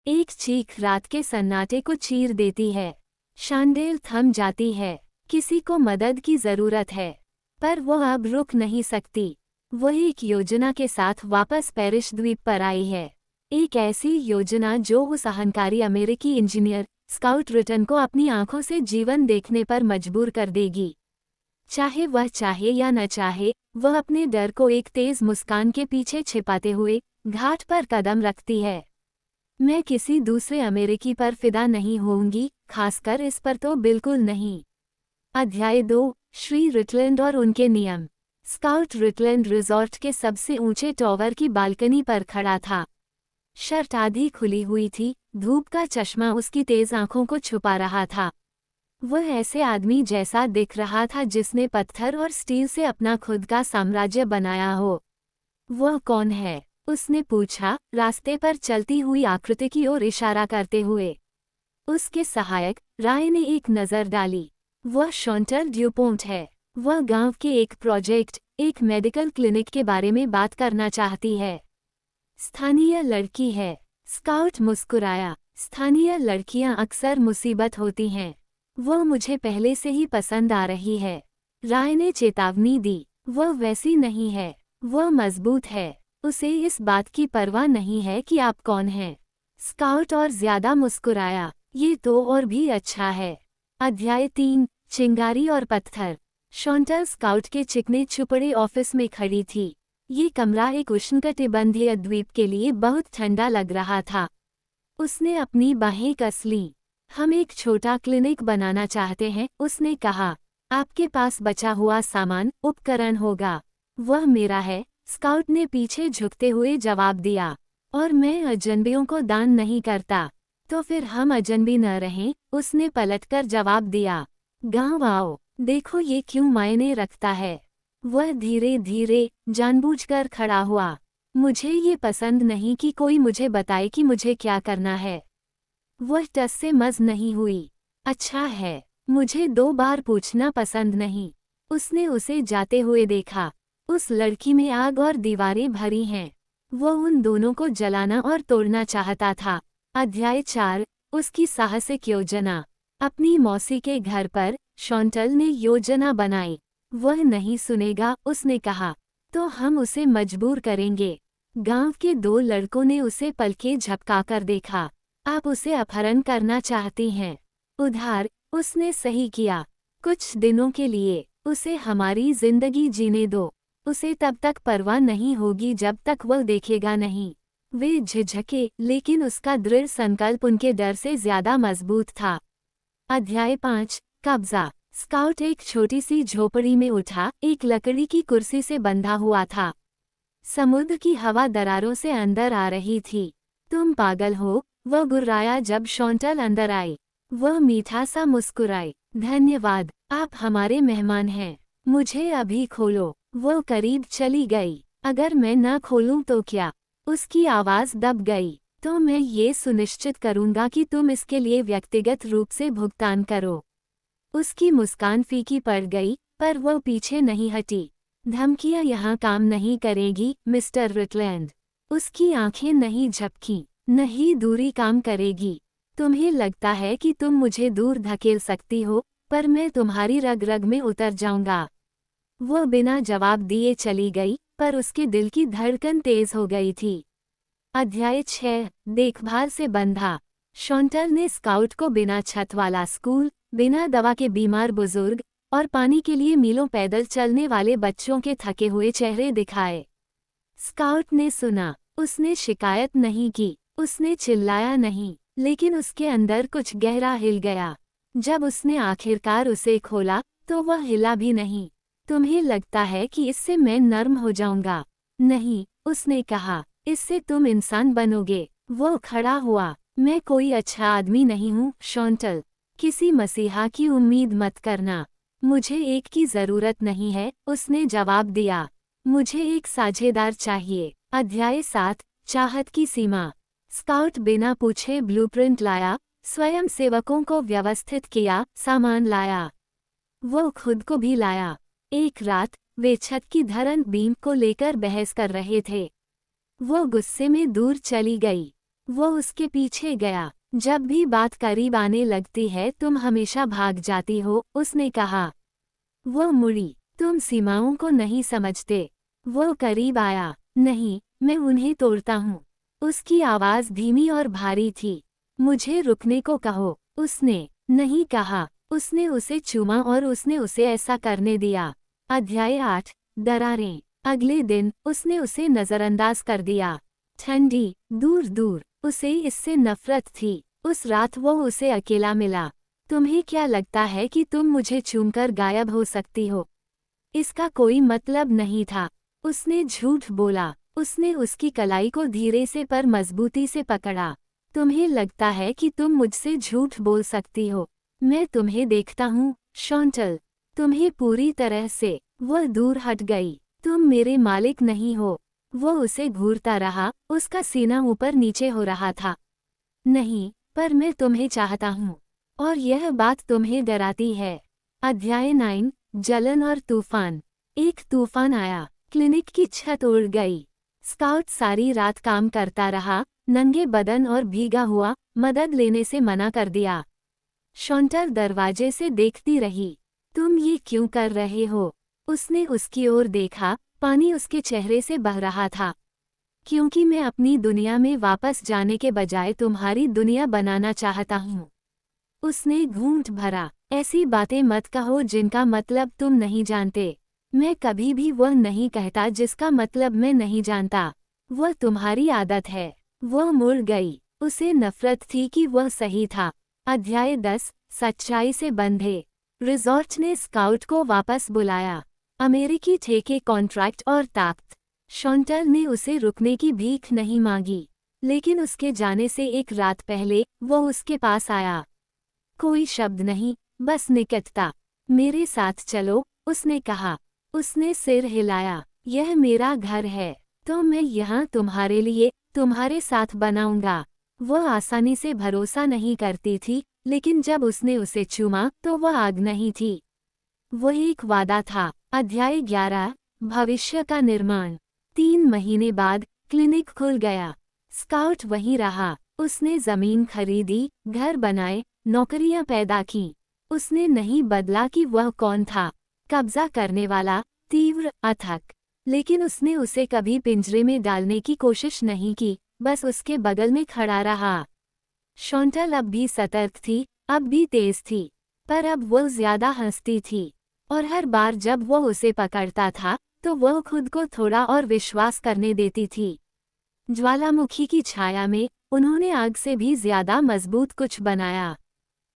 एक चीख रात के सन्नाटे को चीर देती है। शांडेल थम जाती है। किसी को मदद की जरूरत है, पर वो अब रुक नहीं सकती। वो एक योजना के साथ वापस पेरिश द्वीप पर आई है। एक ऐसी योजना जो उस अहंकारी अमेरिकी इंजीनियर स्काउट रिटन को अपनी आंखों से जीवन देखने पर मजबूर कर देगी। चाहे वह चाहे या न चाहे, वह अपने डर को एक तेज मुस्कान के पीछे छिपाते हुए घाट पर कदम रखती है। मैं किसी दूसरे अमेरिकी पर फिदा नहीं होऊंगी, खासकर इस पर तो बिल्कुल नहीं। अध्याय 2, श्री रिटलैंड और उनके नियम। स्काउट रिटलैंड रिजॉर्ट के सबसे ऊंचे टॉवर की बालकनी पर खड़ा था। शर्ट आधी खुली हुई थी, धूप का चश्मा उसकी तेज आंखों को छुपा रहा था। वह ऐसे आदमी जैसा दिख रहा था जिसने पत्थर और स्टील से अपना खुद का साम्राज्य बनाया हो। वह कौन है? उसने पूछा, रास्ते पर चलती हुई आकृति की ओर इशारा करते हुए। उसके सहायक राय ने एक नज़र डाली। वह शॉन्टल ड्यूपोंट है। वह गांव के एक प्रोजेक्ट, एक मेडिकल क्लिनिक के बारे में बात करना चाहती है। स्थानीय लड़की है। स्काउट मुस्कुराया। स्थानीय लड़कियां अक्सर मुसीबत होती हैं। वह मुझे पहले से ही पसंद आ रही है, राय ने चेतावनी दी। वह वैसी नहीं है, वह मजबूत है। उसे इस बात की परवाह नहीं है कि आप कौन हैं। स्काउट और ज्यादा मुस्कुराया। ये तो और भी अच्छा है। अध्याय 3, चिंगारी और पत्थर। शॉन्टल स्काउट के चिकने चुपड़े ऑफिस में खड़ी थी। ये कमरा एक उष्णकटिबंधीय द्वीप के लिए बहुत ठंडा लग रहा था। उसने अपनी बाहें कस लीं। हम एक छोटा क्लिनिक बनाना चाहते हैं, उसने कहा। आपके पास बचा हुआ सामान, उपकरण होगा। वह मेरा है, स्काउट ने पीछे झुकते हुए जवाब दिया। और मैं अजनबियों को दान नहीं करता। तो फिर हम अजनबी न रहें, उसने पलटकर जवाब दिया। गांव आओ, देखो ये क्यों मायने रखता है। वह धीरे धीरे जानबूझकर खड़ा हुआ। मुझे ये पसंद नहीं कि कोई मुझे बताए कि मुझे क्या करना है। वह टस से मज नहीं हुई। अच्छा है, मुझे 2 बार पूछना पसंद नहीं। उसने उसे जाते हुए देखा। उस लड़की में आग और दीवारें भरी हैं। वह उन दोनों को जलाना और तोड़ना चाहता था। अध्याय 4, उसकी साहसिक योजना। अपनी मौसी के घर पर शॉन्टल ने योजना बनाई। वह नहीं सुनेगा, उसने कहा। तो हम उसे मजबूर करेंगे। गांव के 2 लड़कों ने उसे पलके झपकाकर देखा। आप उसे अपहरण करना चाहती हैं। उधार, उसने सही किया। कुछ दिनों के लिए उसे हमारी जिंदगी जीने दो। उसे तब तक परवाह नहीं होगी जब तक वह देखेगा नहीं। वे झिझके, लेकिन उसका दृढ़ संकल्प उनके डर से ज्यादा मजबूत था। अध्याय 5, कब्जा। स्काउट एक छोटी सी झोपड़ी में उठा, एक लकड़ी की कुर्सी से बंधा हुआ था। समुद्र की हवा दरारों से अंदर आ रही थी। तुम पागल हो, वह गुर्राया जब शॉन्टल अंदर आई। वह मीठा सा मुस्कुराई। धन्यवाद, आप हमारे मेहमान हैं। मुझे अभी खोलो। वह करीब चली गई। अगर मैं न खोलूं तो क्या? उसकी आवाज दब गई। तो मैं ये सुनिश्चित करूंगा कि तुम इसके लिए व्यक्तिगत रूप से भुगतान करो। उसकी मुस्कान फीकी पड़ गई, पर वह पीछे नहीं हटी। धमकियां यहाँ काम नहीं करेगी, मिस्टर रिटलैंड। उसकी आंखें नहीं झपकीं। नहीं दूरी काम करेगी। तुम्हें लगता है कि तुम मुझे दूर धकेल सकती हो, पर मैं तुम्हारी रग रग में उतर जाऊंगा। वह बिना जवाब दिए चली गई, पर उसके दिल की धड़कन तेज हो गई थी। अध्याय 6, देखभाल से बंधा। शॉन्टल ने स्काउट को बिना छत वाला स्कूल, बिना दवा के बीमार बुजुर्ग और पानी के लिए मीलों पैदल चलने वाले बच्चों के थके हुए चेहरे दिखाए। स्काउट ने सुना। उसने शिकायत नहीं की, उसने चिल्लाया नहीं, लेकिन उसके अंदर कुछ गहरा हिल गया। जब उसने आखिरकार उसे खोला, तो वह हिला भी नहीं। तुम्हें लगता है कि इससे मैं नर्म हो जाऊंगा? नहीं, उसने कहा, इससे तुम इंसान बनोगे। वो खड़ा हुआ। मैं कोई अच्छा आदमी नहीं हूँ, शॉन्टल। किसी मसीहा की उम्मीद मत करना। मुझे एक की जरूरत नहीं है, उसने जवाब दिया। मुझे एक साझेदार चाहिए। अध्याय 7, चाहत की सीमा। स्काउट बिना पूछे ब्लूप्रिंट लाया, स्वयं सेवकों को व्यवस्थित किया, सामान लाया। वो खुद को भी लाया। एक रात वे छत की धरन बीम को लेकर बहस कर रहे थे। वो गुस्से में दूर चली गई। वो उसके पीछे गया। जब भी बात करीब आने लगती है तुम हमेशा भाग जाती हो, उसने कहा। वो मुड़ी। तुम सीमाओं को नहीं समझते। वो करीब आया। नहीं, मैं उन्हें तोड़ता हूँ। उसकी आवाज़ धीमी और भारी थी। मुझे रुकने को कहो, उसने नहीं कहा। उसने उसे चूमा और उसने उसे ऐसा करने दिया। अध्याय 8, दरारें। अगले दिन उसने उसे नज़रअंदाज कर दिया। ठंडी, दूर दूर, उसे इससे नफरत थी। उस रात वो उसे अकेला मिला। तुम्हें क्या लगता है कि तुम मुझे चूमकर गायब हो सकती हो? इसका कोई मतलब नहीं था। उसने झूठ बोला। उसने उसकी कलाई को धीरे से पर मजबूती से पकड़ा। तुम्हें लगता है कि तुम मुझसे झूठ बोल सकती हो? मैं तुम्हें देखता हूँ, शॉन्टल। तुम्हें पूरी तरह से। वह दूर हट गई। तुम मेरे मालिक नहीं हो। वो उसे घूरता रहा, उसका सीना ऊपर नीचे हो रहा था। नहीं, पर मैं तुम्हें चाहता हूँ। और यह बात तुम्हें डराती है। अध्याय 9, जलन और तूफान। एक तूफान आया। क्लिनिक की छत उड़ गई। स्काउट सारी रात काम करता रहा, नंगे बदन और भीगा हुआ, मदद लेने से मना कर दिया। शॉन्टर दरवाजे से देखती रही। तुम ये क्यों कर रहे हो? उसने उसकी ओर देखा, पानी उसके चेहरे से बह रहा था। क्योंकि मैं अपनी दुनिया में वापस जाने के बजाय तुम्हारी दुनिया बनाना चाहता हूँ। उसने घूंट भरा। ऐसी बातें मत कहो जिनका मतलब तुम नहीं जानते। मैं कभी भी वह नहीं कहता जिसका मतलब मैं नहीं जानता। वह तुम्हारी आदत है। वह मुड़ गई। उसे नफरत थी कि वह सही था। अध्याय 10, सच्चाई से बंधे। रिजॉर्ट ने स्काउट को वापस बुलाया। अमेरिकी ठेके कॉन्ट्रैक्ट और ताकत। शॉन्टल ने उसे रुकने की भीख नहीं मांगी। लेकिन उसके जाने से एक रात पहले वो उसके पास आया। कोई शब्द नहीं, बस निकटता। मेरे साथ चलो, उसने कहा। उसने सिर हिलाया। यह मेरा घर है, तो मैं यहाँ तुम्हारे लिए, तुम्हारे साथ बनाऊंगा। वह आसानी से भरोसा नहीं करती थी, लेकिन जब उसने उसे चूमा तो वह आग नहीं थी। वह एक वादा था। अध्याय 11, भविष्य का निर्माण। 3 महीने बाद क्लिनिक खुल गया। स्काउट वहीं रहा। उसने जमीन खरीदी, घर बनाए, नौकरियां पैदा की। उसने नहीं बदला कि वह कौन था। कब्जा करने वाला, तीव्र, अथक। लेकिन उसने उसे कभी पिंजरे में डालने की कोशिश नहीं की, बस उसके बगल में खड़ा रहा। शॉन्टल अब भी सतर्क थी, अब भी तेज थी। पर अब वो ज्यादा हंसती थी। और हर बार जब वो उसे पकड़ता था, तो वह खुद को थोड़ा और विश्वास करने देती थी। ज्वालामुखी की छाया में उन्होंने आग से भी ज्यादा मजबूत कुछ बनाया।